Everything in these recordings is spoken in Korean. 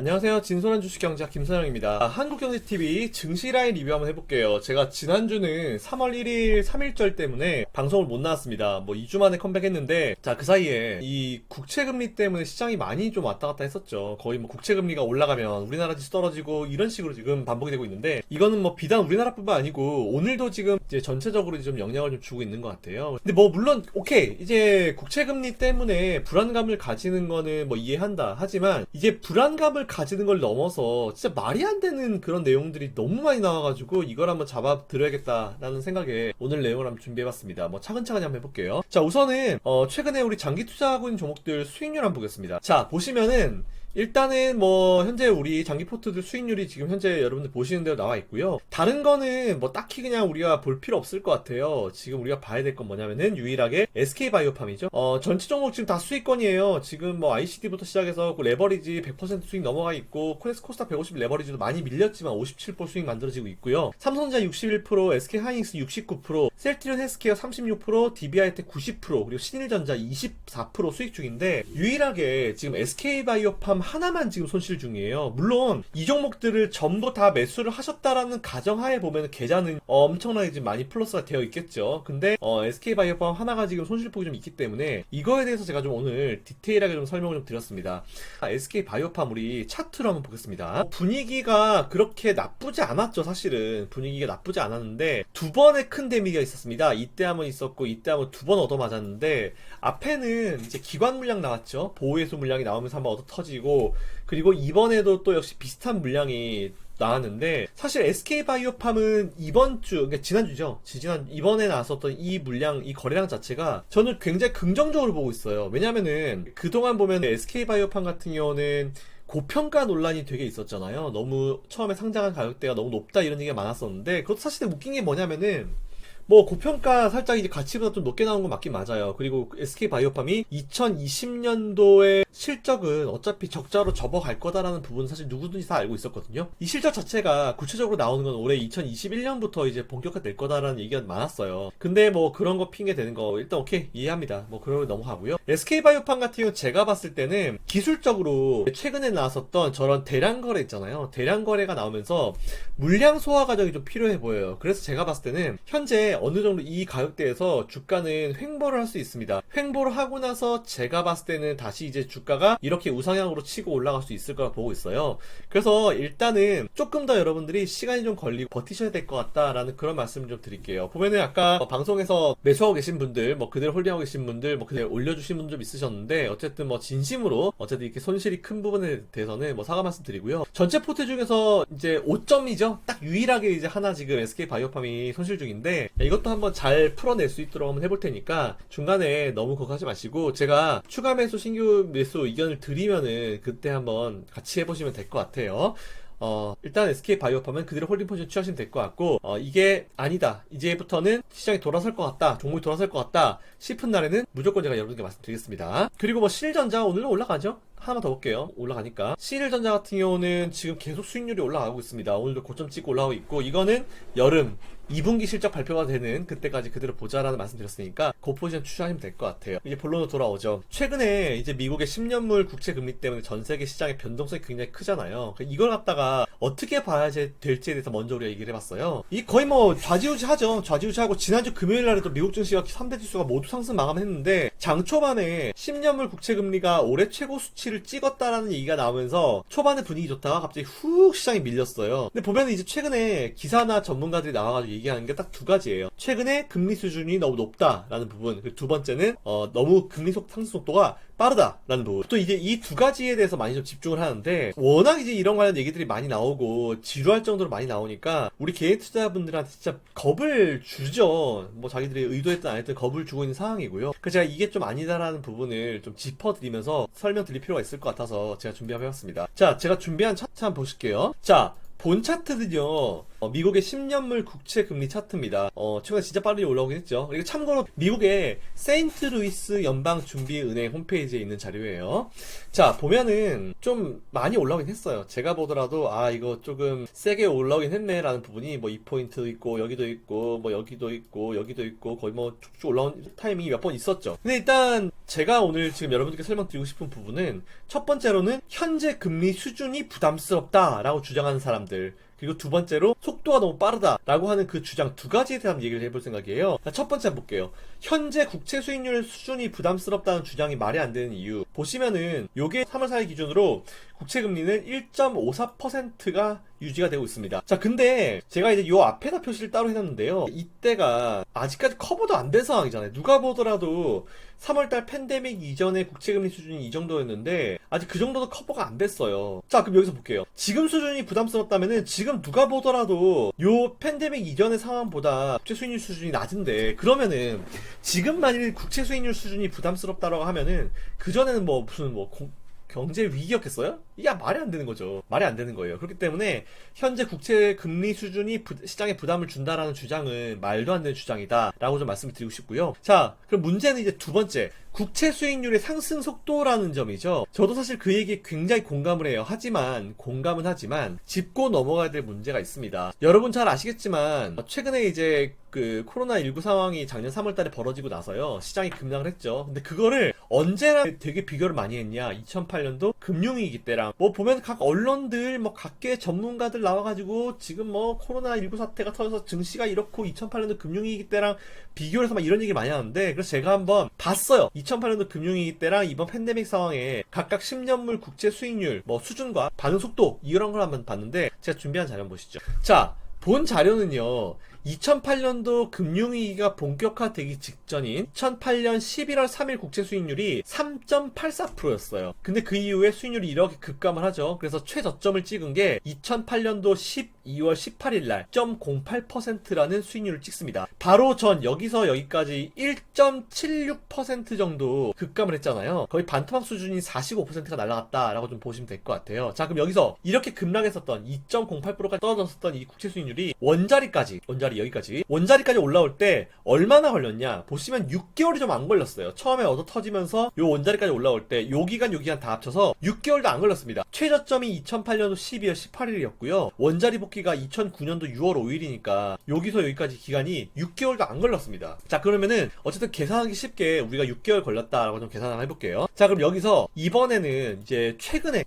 안녕하세요. 진솔한 주식경제학 김선영입니다. 한국경제TV 증시라인 리뷰 한번 해볼게요. 제가 지난주는 3월 1일 3일절 때문에 방송을 못 나왔습니다. 2주 만에 컴백했는데, 자, 그 사이에 이 국채금리 때문에 시장이 많이 좀 왔다 갔다 했었죠. 거의 국채금리가 올라가면 우리나라 지수 떨어지고 이런 식으로 지금 반복이 되고 있는데, 이거는 비단 우리나라뿐만 아니고 오늘도 지금 이제 전체적으로 좀 영향을 좀 주고 있는 것 같아요. 근데 물론 오케이, 이제 국채금리 때문에 불안감을 가지는 거는 이해한다. 하지만 이제 불안감을 가지는 걸 넘어서 진짜 말이 안 되는 그런 내용들이 너무 많이 나와가지고 이걸 한번 잡아드려야겠다라는 생각에 오늘 내용을 한번 준비해봤습니다. 차근차근히 한번 해볼게요. 자, 우선은 최근에 우리 장기 투자하고 있는 종목들 수익률 한번 보겠습니다. 자, 보시면은 일단은 현재 우리 장기 포트들 수익률이 지금 현재 여러분들 보시는 대로 나와 있고요. 다른 거는 딱히 그냥 우리가 볼 필요 없을 것 같아요. 지금 우리가 봐야 될 건 뭐냐면은 유일하게 SK바이오팜이죠. 전체 종목 지금 다 수익권이에요. 지금 ICD부터 시작해서 레버리지 100% 수익 넘어가 있고 코스닥 150 레버리지도 많이 밀렸지만 57% 수익 만들어지고 있고요. 삼성전자 61%, SK하이닉스 69%, 셀트리온 헬스케어 36%, DB하이텍 90%, 그리고 신일전자 24% 수익 중인데 유일하게 지금 SK바이오팜 하나만 지금 손실 중이에요. 물론 이 종목들을 전부 다 매수를 하셨다라는 가정하에 보면 계좌는 엄청나게 지금 많이 플러스가 되어 있겠죠. 근데 SK바이오팜 하나가 지금 손실폭이 좀 있기 때문에 이거에 대해서 제가 좀 오늘 디테일하게 좀 설명을 좀 드렸습니다. SK바이오팜 우리 차트로 한번 보겠습니다. 분위기가 그렇게 나쁘지 않았죠. 사실은 분위기가 나쁘지 않았는데 두 번의 큰 데미지가 있었습니다. 이때 한번 있었고 이때 한번 두 번 얻어맞았는데 앞에는 이제 기관 물량 나왔죠. 보호예수 물량이 나오면서 한번 얻어 터지고 그리고 이번에도 또 역시 비슷한 물량이 나왔는데 사실 SK바이오팜은 그러니까 지난주죠. 이번에 나왔었던 이 물량, 이 거래량 자체가 저는 굉장히 긍정적으로 보고 있어요. 왜냐면은 그동안 보면 SK바이오팜 같은 경우는 고평가 논란이 되게 있었잖아요. 너무 처음에 상장한 가격대가 너무 높다 이런 얘기가 많았었는데 그것도 사실 웃긴 게 뭐냐면은 고평가 살짝 이제 가치보다 좀 높게 나온 건 맞긴 맞아요. 그리고 SK바이오팜이 2020년도의 실적은 어차피 적자로 접어갈 거다라는 부분은 사실 누구든지 다 알고 있었거든요. 이 실적 자체가 구체적으로 나오는 건 올해 2021년부터 이제 본격화될 거다라는 얘기가 많았어요. 근데 그런 거 핑계 대는 거 일단 오케이 이해합니다. 그러면 넘어가고요. SK바이오팜 같은 경우 제가 봤을 때는 기술적으로 최근에 나왔었던 저런 대량 거래 있잖아요. 대량 거래가 나오면서 물량 소화 과정이 좀 필요해 보여요. 그래서 제가 봤을 때는 현재 어느 정도 이 가격대에서 주가는 횡보를 할 수 있습니다. 횡보를 하고 나서 제가 봤을 때는 다시 이제 주가가 이렇게 우상향으로 치고 올라갈 수 있을 거라 보고 있어요. 그래서 일단은 조금 더 여러분들이 시간이 좀 걸리고 버티셔야 될 것 같다라는 그런 말씀을 좀 드릴게요. 보면은 아까 방송에서 매수하고 계신 분들, 그대로 홀딩하고 계신 분들, 그대로 올려주신 분들 좀 있으셨는데 어쨌든 진심으로 어쨌든 이렇게 손실이 큰 부분에 대해서는 사과 말씀 드리고요. 전체 포트 중에서 이제 5점이죠. 딱 유일하게 이제 하나 지금 SK바이오팜이 손실 중인데 이것도 한번 잘 풀어낼 수 있도록 한번 해볼 테니까 중간에 너무 걱정하지 마시고 제가 추가 매수 신규 매수 의견을 드리면은 그때 한번 같이 해보시면 될 것 같아요. 일단 SK바이오팜은 그대로 홀딩 포지션 취하시면 될 것 같고 이게 아니다 이제부터는 시장이 돌아설 것 같다, 종목이 돌아설 것 같다 싶은 날에는 무조건 제가 여러분께 말씀드리겠습니다. 그리고 신일전자 오늘은 올라가죠. 하나만 더 볼게요. 올라가니까 신일전자 같은 경우는 지금 계속 수익률이 올라가고 있습니다. 오늘도 고점 찍고 올라가고 있고 이거는 여름 2분기 실적 발표가 되는 그때까지 그대로 보자라는 말씀 드렸으니까 그 포지션 추천하시면 될 것 같아요. 이제 본론으로 돌아오죠. 최근에 이제 미국의 10년물 국채 금리 때문에 전 세계 시장의 변동성이 굉장히 크잖아요. 이걸 갖다가 어떻게 봐야 될지에 대해서 먼저 우리가 얘기를 해봤어요. 이 거의 좌지우지하죠. 좌지우지하고 지난주 금요일 날에도 미국 증시가 3대 지수가 모두 상승 마감했는데 장 초반에 10년물 국채 금리가 올해 최고 수치를 찍었다라는 얘기가 나오면서 초반에 분위기 좋다가 갑자기 훅 시장이 밀렸어요. 근데 보면 이제 최근에 기사나 전문가들이 나와가지고 얘기하는 게 딱 두 가지예요. 최근에 금리 수준이 너무 높다라는 부분, 그리고 두 번째는 너무 금리 상승 속도가 빠르다라는 부분. 또 이제 이 두 가지에 대해서 많이 좀 집중을 하는데 워낙 이제 이런 관련 얘기들이 많이 나오고 지루할 정도로 많이 나오니까 우리 개인 투자자분들한테 진짜 겁을 주죠. 자기들이 의도했든 안 했든 겁을 주고 있는 상황이고요. 그래서 제가 이게 좀 아니다라는 부분을 좀 짚어드리면서 설명드릴 필요가 있을 것 같아서 제가 준비해봤습니다. 자, 제가 준비한 차트 한번 보실게요. 자, 본 차트는요, 미국의 10년물 국채 금리 차트입니다. 최근에 진짜 빠르게 올라오긴 했죠. 그리고 참고로 미국의 세인트루이스 연방준비은행 홈페이지에 있는 자료예요. 자, 보면은 좀 많이 올라오긴 했어요. 제가 보더라도 이거 조금 세게 올라오긴 했네 라는 부분이 뭐 2포인트 있고 여기도 있고 뭐 여기도 있고 여기도 있고 거의 뭐 쭉쭉 올라온 타이밍이 몇 번 있었죠. 근데 일단 제가 오늘 지금 여러분들께 설명드리고 싶은 부분은 첫 번째로는 현재 금리 수준이 부담스럽다라고 주장하는 사람들, 그리고 두 번째로 속도가 너무 빠르다라고 하는 그 주장 두 가지에 대한 얘기를 해볼 생각이에요. 첫 번째 한번 볼게요. 현재 국채 수익률 수준이 부담스럽다는 주장이 말이 안 되는 이유. 보시면은 요게 3월 4일 기준으로 국채 금리는 1.54%가 유지가 되고 있습니다. 자, 근데 제가 이제 요 앞에다 표시를 따로 해놨는데요. 이때가 아직까지 커버도 안 된 상황이잖아요. 누가 보더라도 3월달 팬데믹 이전의 국채금리 수준이 이 정도였는데 아직 그 정도도 커버가 안 됐어요. 자, 그럼 여기서 볼게요. 지금 수준이 부담스럽다면은 지금 누가 보더라도 요 팬데믹 이전의 상황보다 국채 수익률 수준이 낮은데, 그러면은 지금 만일 국채 수익률 수준이 부담스럽다라고 하면은 그전에는 뭐 무슨 뭐 경제 위기였겠어요? 이게 말이 안 되는 거죠. 말이 안 되는 거예요. 그렇기 때문에 현재 국채 금리 수준이 시장에 부담을 준다라는 주장은 말도 안 되는 주장이다 라고 좀 말씀을 드리고 싶고요. 자, 그럼 문제는 이제 두 번째, 국채 수익률의 상승 속도라는 점이죠. 저도 사실 그 얘기에 굉장히 공감을 해요. 공감은 하지만 짚고 넘어가야 될 문제가 있습니다. 여러분 잘 아시겠지만 최근에 이제 그 코로나19 상황이 작년 3월 달에 벌어지고 나서요, 시장이 급락을 했죠. 근데 그거를 언제랑 되게 비교를 많이 했냐, 2008년도 금융위기 때랑. 뭐 보면 각 언론들 뭐 각계 전문가들 나와가지고 지금 뭐 코로나19 사태가 터져서 증시가 이렇고 2008년도 금융위기 때랑 비교를 해서 막 이런 얘기 많이 하는데, 그래서 제가 한번 봤어요. 2008년도 금융위기 때랑 이번 팬데믹 상황에 각각 10년물 국채 수익률 뭐 수준과 반응 속도 이런 걸 한번 봤는데, 제가 준비한 자료 한번 보시죠. 자, 본 자료는요, 2008년도 금융위기가 본격화되기 직전인 2008년 11월 3일 국채 수익률이 3.84%였어요. 근데 그 이후에 수익률이 이렇게 급감을 하죠. 그래서 최저점을 찍은 게 2008년도 12월 18일 날 0.08%라는 수익률을 찍습니다. 바로 전 여기서 여기까지 1.76% 정도 급감을 했잖아요. 거의 반토막 수준인 45%가 날아갔다라고 좀 보시면 될 것 같아요. 자, 그럼 여기서 이렇게 급락했었던 2.08%까지 떨어졌었던 이 국채 수익률이 원자리까지 올라올 때 얼마나 걸렸냐 보시면 6개월이 좀 안 걸렸어요. 처음에 얻어 터지면서 요 원자리까지 올라올 때 요 기간 다 합쳐서 6개월도 안 걸렸습니다. 최저점이 2008년도 12월 18일이었고요 원자리 복귀가 2009년도 6월 5일이니까 여기서 여기까지 기간이 6개월도 안 걸렸습니다. 자, 그러면은 어쨌든 계산하기 쉽게 우리가 6개월 걸렸다라고 좀 계산을 해볼게요. 자, 그럼 여기서 이번에는 이제 최근에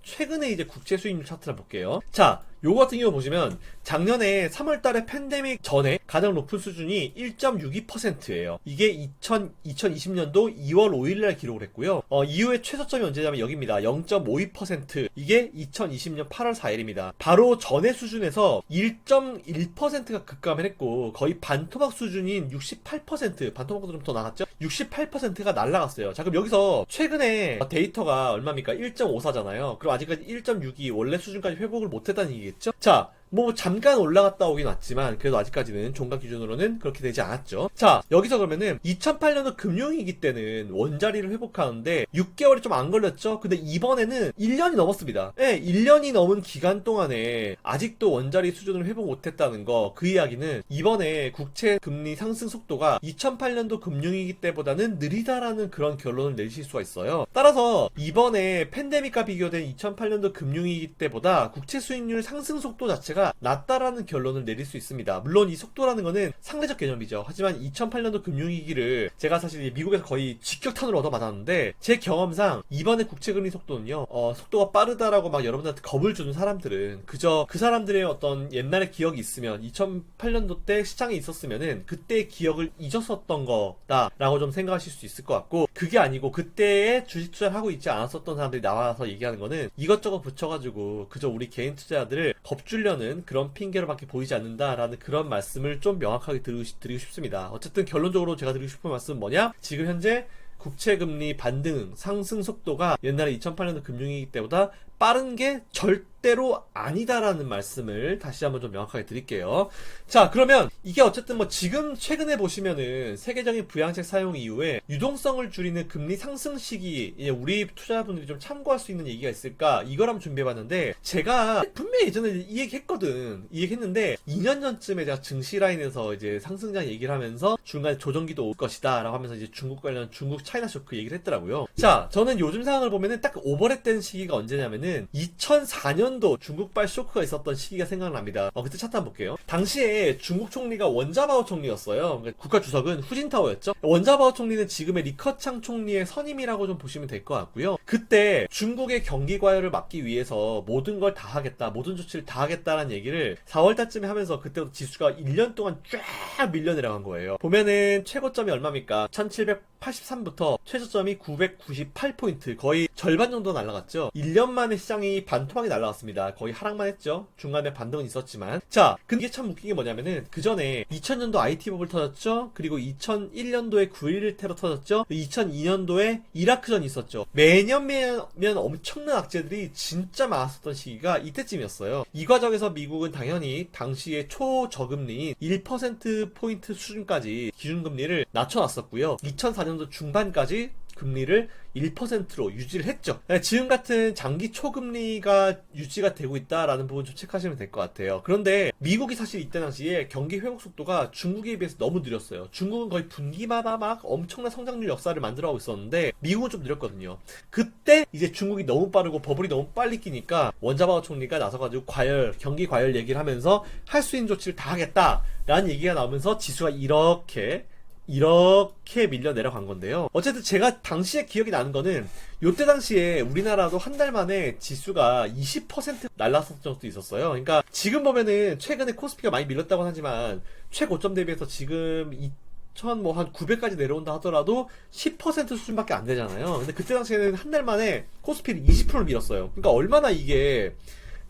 이제 국채 수익률 차트를 볼게요. 자, 요거 같은 경우 보시면 작년에 3월달에 팬데믹 전에 가장 높은 수준이 1.62%예요. 이게 2020년도 2월 5일날 기록을 했고요. 이후에 최저점이 언제냐면 여기입니다. 0.52%. 이게 2020년 8월 4일입니다. 바로 전의 수준에서 1.1%가 급감을 했고 거의 반토막 수준인 68%, 반토막보다 좀 더 나갔죠? 68%가 날라갔어요. 자, 그럼 여기서 최근에 데이터가 얼마입니까? 1.54잖아요. 그럼 아직까지 1.62 원래 수준까지 회복을 못했다는 얘기겠죠? 자, 뭐 잠깐 올라갔다 오긴 왔지만 그래도 아직까지는 종가 기준으로는 그렇게 되지 않았죠. 자, 여기서 그러면은 2008년도 금융위기 때는 원자리를 회복하는데 6개월이 좀 안 걸렸죠. 근데 이번에는 1년이 넘었습니다. 네, 1년이 넘은 기간 동안에 아직도 원자리 수준을 회복 못했다는 거, 그 이야기는 이번에 국채 금리 상승 속도가 2008년도 금융위기 때보다는 느리다라는 그런 결론을 내실 수가 있어요. 따라서 이번에 팬데믹과 비교된 2008년도 금융위기 때보다 국채 수익률 상승 속도 자체가 낮다라는 결론을 내릴 수 있습니다. 물론 이 속도라는 거는 상대적 개념이죠. 하지만 2008년도 금융위기를 제가 사실 미국에서 거의 직격탄으로 얻어맞았는데 제 경험상 이번에 국채금리 속도는요, 속도가 빠르다라고 막 여러분들한테 겁을 주는 사람들은 그저 그 사람들의 어떤 옛날의 기억이 있으면 2008년도 때 시장에 있었으면은 그때의 기억을 잊었었던 거다라고 좀 생각하실 수 있을 것 같고, 그게 아니고 그때에 주식 투자를 하고 있지 않았었던 사람들이 나와서 얘기하는 거는 이것저것 붙여가지고 그저 우리 개인 투자들을 겁주려는 그런 핑계로밖에 보이지 않는다라는 그런 말씀을 좀 명확하게 드리고 싶습니다. 어쨌든 결론적으로 제가 드리고 싶은 말씀은 뭐냐? 지금 현재 국채금리 반등 상승 속도가 옛날에 2008년도 금융위기 때보다 빠른 게 절대로 아니다라는 말씀을 다시 한번 좀 명확하게 드릴게요. 자, 그러면 이게 어쨌든 뭐 지금 최근에 보시면은 세계적인 부양책 사용 이후에 유동성을 줄이는 금리 상승 시기, 우리 투자자분들이 좀 참고할 수 있는 얘기가 있을까? 이걸 한번 준비해봤는데, 제가 분명히 예전에 이 얘기 했거든. 이 얘기 했는데 2년 전쯤에 제가 증시 라인에서 이제 상승장 얘기를 하면서 중간에 조정기도 올 것이다 라고 하면서 이제 중국 관련 중국 차이나 쇼크 얘기를 했더라고요. 자, 저는 요즘 상황을 보면은 딱 오버랩된 시기가 언제냐면은 2004년도 중국발 쇼크가 있었던 시기가 생각납니다. 그때 차트 한번 볼게요. 당시에 중국 총리가 원자바오 총리였어요. 그러니까 국가주석은 후진타오였죠. 원자바오 총리는 지금의 리커창 총리의 선임이라고 좀 보시면 될 것 같고요. 그때 중국의 경기 과열을 막기 위해서 모든 걸 다 하겠다, 모든 조치를 다 하겠다라는 얘기를 4월달쯤에 하면서 그때부터 지수가 1년 동안 쫙 밀려 내려간 거예요. 보면은 최고점이 얼마입니까? 1783부터 최저점이 998포인트, 거의 절반 정도 날라갔죠. 1년 만에 시장이 반토막이 날라갔습니다. 거의 하락만 했죠. 중간에 반등은 있었지만. 자, 근데 이게 참 웃긴 게 뭐냐면은 그 전에 2000년도 IT 버블 터졌죠. 그리고 2001년도에 9.11 테러 터졌죠. 2002년도에 이라크전이 있었죠. 매년 엄청난 악재들이 진짜 많았었던 시기가 이때쯤이었어요. 이 과정에서 미국은 당연히 당시에 초저금리인 1%포인트 수준까지 기준금리를 낮춰놨었고요. 2004년도 중반까지 금리를 1%로 유지를 했죠. 지금 같은 장기 초금리가 유지가 되고 있다라는 부분 좀 체크하시면 될 것 같아요. 그런데 미국이 사실 이때 당시에 경기 회복 속도가 중국에 비해서 너무 느렸어요. 중국은 거의 분기마다 막 엄청난 성장률 역사를 만들어가고 있었는데 미국은 좀 느렸거든요. 그때 이제 중국이 너무 빠르고 버블이 너무 빨리 끼니까 원자바오 총리가 나서가지고 경기 과열 얘기를 하면서 할 수 있는 조치를 다 하겠다라는 얘기가 나오면서 지수가 이렇게 밀려 내려간 건데요. 어쨌든 제가 당시에 기억이 나는 거는 요때 당시에 우리나라도 한 달 만에 지수가 20% 날랐었던 적도 있었어요. 그러니까 지금 보면은 최근에 코스피가 많이 밀렸다고 하지만 최고점 대비해서 지금 한 900까지 내려온다 하더라도 10% 수준밖에 안 되잖아요. 근데 그때 당시에는 한 달 만에 코스피를 20%를 밀었어요. 그러니까 얼마나 이게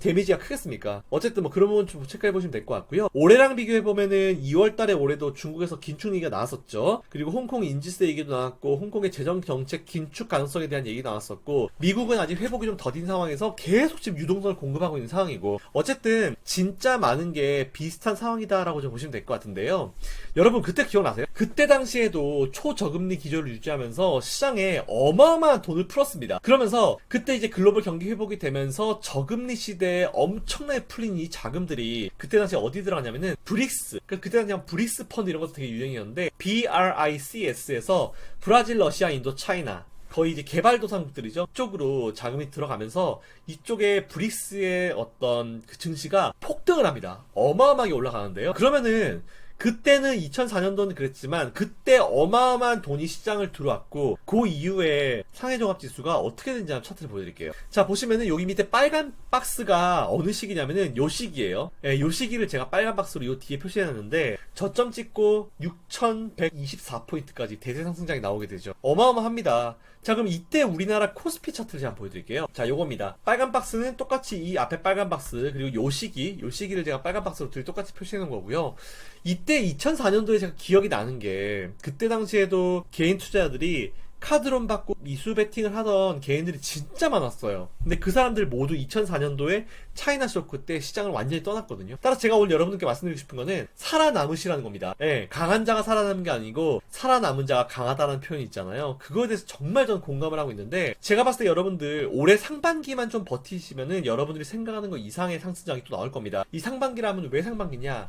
데미지가 크겠습니까? 어쨌든 뭐 그런 부분 좀 체크해보시면 될 것 같고요. 올해랑 비교해보면은 2월달에 올해도 중국에서 긴축 얘기가 나왔었죠. 그리고 홍콩 인지세 얘기도 나왔고, 홍콩의 재정정책 긴축 가능성에 대한 얘기 나왔었고, 미국은 아직 회복이 좀 더딘 상황에서 계속 지금 유동성을 공급하고 있는 상황이고, 어쨌든 진짜 많은 게 비슷한 상황이다라고 좀 보시면 될 것 같은데요. 여러분 그때 기억나세요? 그때 당시에도 초저금리 기조를 유지하면서 시장에 어마어마한 돈을 풀었습니다. 그러면서 그때 이제 글로벌 경기 회복이 되면서 저금리 시대에 엄청나게 풀린 이 자금들이 그때 당시에 어디 들어가냐면은 브릭스, 그때 당시 브릭스 펀드 이런 것도 되게 유행이었는데 BRICS에서 브라질, 러시아, 인도, 차이나, 거의 이제 개발도상국들이죠. 이쪽으로 자금이 들어가면서 이쪽에 브릭스의 어떤 그 증시가 폭등을 합니다. 어마어마하게 올라가는데요. 그러면은 그때는 2004년도는 그랬지만 그때 어마어마한 돈이 시장을 들어왔고 그 이후에 상해종합지수가 어떻게 되는지 한번 차트를 보여드릴게요. 자, 보시면은 여기 밑에 빨간 박스가 어느 시기냐면은 요 시기예요. 요 시기를 제가 빨간 박스로 요 뒤에 표시해놨는데 저점 찍고 6124포인트까지 대세 상승장이 나오게 되죠. 어마어마합니다. 자, 그럼 이때 우리나라 코스피 차트를 제가 보여드릴게요. 자, 요겁니다. 빨간 박스는 똑같이 이 앞에 빨간 박스, 그리고 요 시기를 제가 빨간 박스로 똑같이 표시해놓은 거고요. 이때 2004년도에 제가 기억이 나는 게 그때 당시에도 개인 투자자들이 카드론 받고 미수 베팅을 하던 개인들이 진짜 많았어요. 근데 그 사람들 모두 2004년도에 차이나 쇼크 때 시장을 완전히 떠났거든요. 따라서 제가 오늘 여러분들께 말씀드리고 싶은 거는 살아남으시라는 겁니다. 강한 자가 살아남은 게 아니고 살아남은 자가 강하다는 표현이 있잖아요. 그거에 대해서 정말 저는 공감을 하고 있는데, 제가 봤을 때 여러분들 올해 상반기만 좀 버티시면은 여러분들이 생각하는 거 이상의 상승장이 또 나올 겁니다. 이 상반기라면 왜 상반기냐?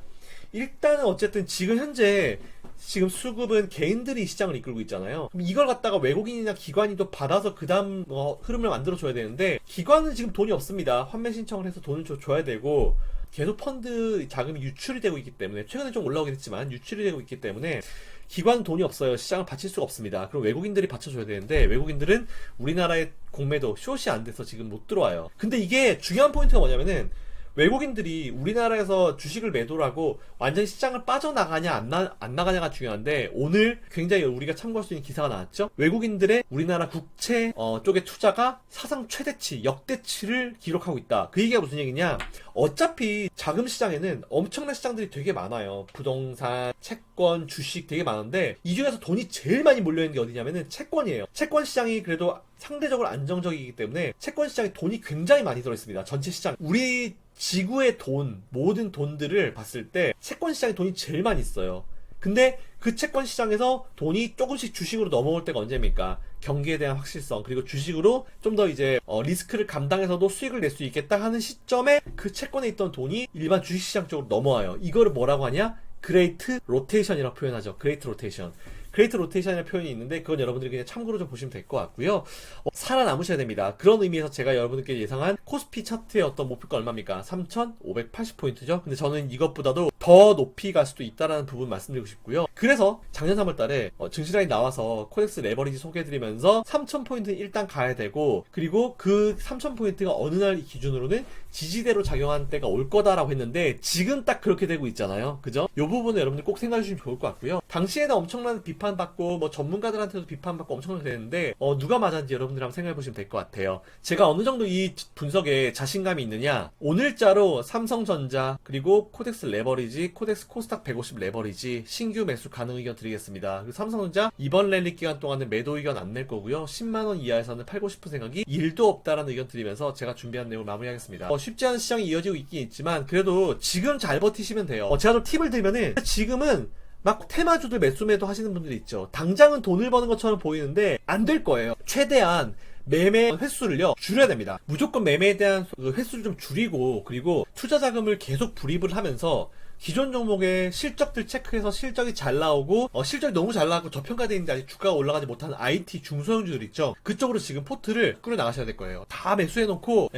일단은 어쨌든 지금 수급은 개인들이 시장을 이끌고 있잖아요. 그럼 이걸 갖다가 외국인이나 기관이 또 받아서 그 다음 흐름을 만들어줘야 되는데, 기관은 지금 돈이 없습니다. 환매 신청을 해서 돈을 줘야 되고, 계속 펀드 자금이 유출이 되고 있기 때문에, 최근에 좀 올라오긴 했지만 유출이 되고 있기 때문에 기관은 돈이 없어요. 시장을 받칠 수가 없습니다. 그럼 외국인들이 받쳐줘야 되는데, 외국인들은 우리나라의 공매도 숏이 안 돼서 지금 못 들어와요. 근데 이게 중요한 포인트가 뭐냐면은, 외국인들이 우리나라에서 주식을 매도를 하고 완전히 시장을 빠져나가냐 안 나가냐가 중요한데, 오늘 굉장히 우리가 참고할 수 있는 기사가 나왔죠. 외국인들의 우리나라 국채 쪽의 투자가 사상 최대치, 역대치를 기록하고 있다. 그 얘기가 무슨 얘기냐? 어차피 자금 시장에는 엄청난 시장들이 되게 많아요. 부동산, 채권, 주식 되게 많은데 이 중에서 돈이 제일 많이 몰려있는 게 어디냐면은 채권이에요. 채권 시장이 그래도 상대적으로 안정적이기 때문에 채권 시장에 돈이 굉장히 많이 들어있습니다. 전체 시장. 우리 지구의 돈, 모든 돈들을 봤을 때 채권 시장에 돈이 제일 많이 있어요. 근데 그 채권 시장에서 돈이 조금씩 주식으로 넘어올 때가 언제입니까? 경기에 대한 확실성, 그리고 주식으로 좀 더 이제 리스크를 감당해서도 수익을 낼 수 있겠다 하는 시점에 그 채권에 있던 돈이 일반 주식시장 쪽으로 넘어와요. 이거를 뭐라고 하냐? 그레이트 로테이션이라고 표현하죠. 그레이트 로테이션. 그레이트 로테이션이라는 표현이 있는데 그건 여러분들이 그냥 참고로 좀 보시면 될 것 같고요. 살아남으셔야 됩니다. 그런 의미에서 제가 여러분들께 예상한 코스피 차트의 어떤 목표가 얼마입니까? 3,580포인트죠. 근데 저는 이것보다도 더 높이 갈 수도 있다는 부분 말씀드리고 싶고요. 그래서 작년 3월달에 증시라인 나와서 코덱스 레버리지 소개해드리면서 3,000포인트는 일단 가야 되고, 그리고 그 3,000포인트가 어느 날 기준으로는 지지대로 작용하는 때가 올 거다라고 했는데 지금 딱 그렇게 되고 있잖아요. 그죠? 이 부분은 여러분들 꼭 생각해 주시면 좋을 것 같고요. 당시에는 엄청난 비판받고 뭐 전문가들한테도 비판받고 엄청나게 됐는데 누가 맞았는지 여러분들 한번 생각해 보시면 될 것 같아요. 제가 어느 정도 이 분석에 자신감이 있느냐, 오늘자로 삼성전자 그리고 코덱스 레버리지, 코덱스 코스닥 150 레버리지 신규 매수 가능 의견 드리겠습니다. 그리고 삼성전자 이번 랠리 기간 동안은 매도 의견 안 낼 거고요. 10만원 이하에서는 팔고 싶은 생각이 1도 없다라는 의견 드리면서 제가 준비한 내용을 마무리하겠습니다. 쉽지 않은 시장이 이어지고 있긴 있지만 그래도 지금 잘 버티시면 돼요. 제가 좀 팁을 드리면은, 지금은 막 테마주들 매수 하시는 분들이 있죠. 당장은 돈을 버는 것처럼 보이는데 안 될 거예요. 최대한 매매 횟수를요 줄여야 됩니다. 무조건 매매에 대한 횟수를 좀 줄이고, 그리고 투자 자금을 계속 불입을 하면서 기존 종목의 실적들 체크해서 실적이 잘 나오고 실적이 너무 잘 나고 저평가되어 있는데 아직 주가가 올라가지 못하는 IT 중소형주들 있죠. 그쪽으로 지금 포트를 끌어 나가셔야 될 거예요. 다 매수해놓고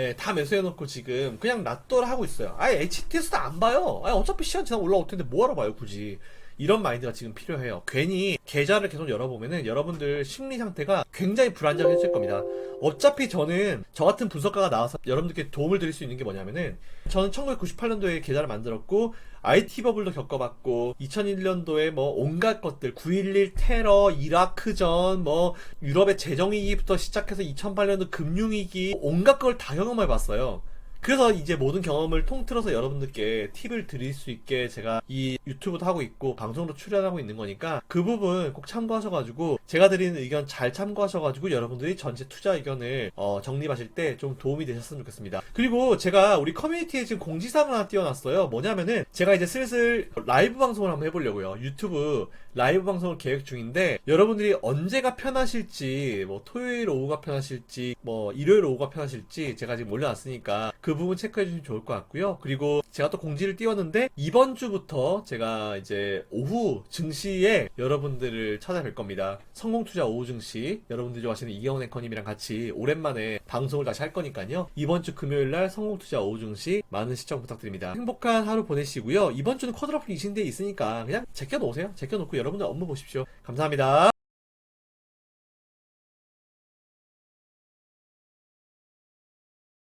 지금 그냥 놔둬라 하고 있어요. 아예 HTS도 안 봐요. 어차피 시간 지나면 올라올 텐데 뭐하러 봐요 굳이. 이런 마인드가 지금 필요해요. 괜히 계좌를 계속 열어보면은 여러분들 심리 상태가 굉장히 불안정해질 겁니다. 어차피 저는 저 같은 분석가가 나와서 여러분들께 도움을 드릴 수 있는 게 뭐냐면은, 저는 1998년도에 계좌를 만들었고 IT 버블도 겪어봤고 2001년도에 뭐 온갖 것들, 9.11 테러, 이라크전, 뭐 유럽의 재정위기부터 시작해서 2008년도 금융위기, 온갖 걸 다 경험해봤어요. 그래서 이제 모든 경험을 통틀어서 여러분들께 팁을 드릴 수 있게 제가 이 유튜브도 하고 있고 방송도 출연하고 있는 거니까 그 부분 꼭 참고하셔가지고, 제가 드리는 의견 잘 참고하셔가지고 여러분들이 전체 투자 의견을 정립하실 때 좀 도움이 되셨으면 좋겠습니다. 그리고 제가 우리 커뮤니티에 지금 공지사항을 하나 띄워놨어요. 뭐냐면은 제가 이제 슬슬 라이브 방송을 한번 해보려고요. 유튜브 라이브 방송을 계획 중인데 여러분들이 언제가 편하실지, 뭐 토요일 오후가 편하실지, 뭐 일요일 오후가 편하실지 제가 지금 올려놨으니까 그 부분 체크해 주시면 좋을 것 같고요. 그리고 제가 또 공지를 띄웠는데 이번 주부터 제가 이제 오후 증시에 여러분들을 찾아뵐 겁니다. 성공투자 오후 증시, 여러분들이 좋아하시는 이경원 앵커님이랑 같이 오랜만에 방송을 다시 할 거니까요. 이번 주 금요일날 성공투자 오후 증시 많은 시청 부탁드립니다. 행복한 하루 보내시고요. 이번 주는 쿼드라플 이신대에 있으니까 그냥 제껴놓으세요. 제껴놓고 여러분들 업무 보십시오. 감사합니다.